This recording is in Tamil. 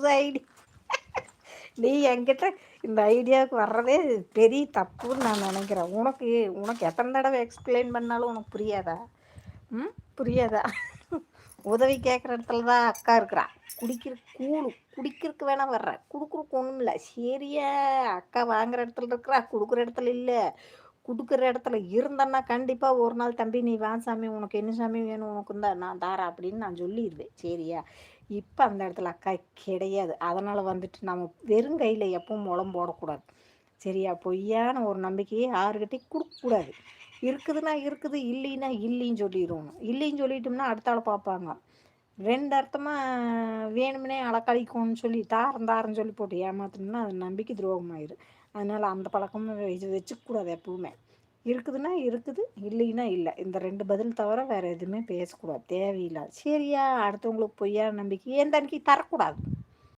புது ஐடியா. நீ என்கிட்ட இந்த ஐடியாவுக்கு வர்றதே பெரிய தப்புன்னு நான் நினைக்கிறேன். உனக்கு உனக்கு எத்தனை தடவை எக்ஸ்பிளைன் பண்ணாலும் உனக்கு புரியாதா? புரியாதா? உதவி கேட்குற இடத்துல தான் அக்கா இருக்கிறா. குடிக்கிறதுக்கு வேணா வர்ற, கொடுக்குறக்கு ஒன்றும் இல்லை. சரியா? அக்கா வாங்குற இடத்துல இருக்கிறா, கொடுக்குற இடத்துல இல்லை. கொடுக்குற இடத்துல இருந்தேன்னா கண்டிப்பாக ஒரு நாள், தம்பி நீ வா சாமி, உனக்கு என்ன சாமி வேணும், உனக்கு இருந்தா நான் தாரேன் அப்படின்னு நான் சொல்லிடுவேன். சரியா? இப்போ அந்த இடத்துல அக்கா கிடையாது. அதனால் வந்துட்டு நம்ம வெறும் கையில் எப்பவும் முளம் போடக்கூடாது. சரியா? பொய்யான ஒரு நம்பிக்கையை யாருக்கிட்டையும் கொடுக்கக்கூடாது. இருக்குதுன்னா இருக்குது, இல்லைன்னா இல்லைன்னு சொல்லிடணும். இல்லைன்னு சொல்லிட்டோம்னா அடுத்த ஆள் பார்ப்பாங்க. 2 அர்த்தமாக வேணும்னே அளக்களிக்கும்னு சொல்லி தாரன்னு சொல்லி போட்டு ஏமாத்தணும்னா அது நம்பிக்கை துரோகமாயிடும். அதனால் அந்த பழக்கமும் வச்சுக்கூடாது எப்பவுமே. இருக்குதுன்னா இருக்குது, இல்லைன்னா இல்லை. இந்த 2 பதில் தவிர வேறு எதுவுமே பேசக்கூடாது, தேவையில்லாது. சரியா? அடுத்தவங்களுக்கு பொய்யான நம்பிக்கை எந்த அன்னைக்கு தரக்கூடாது.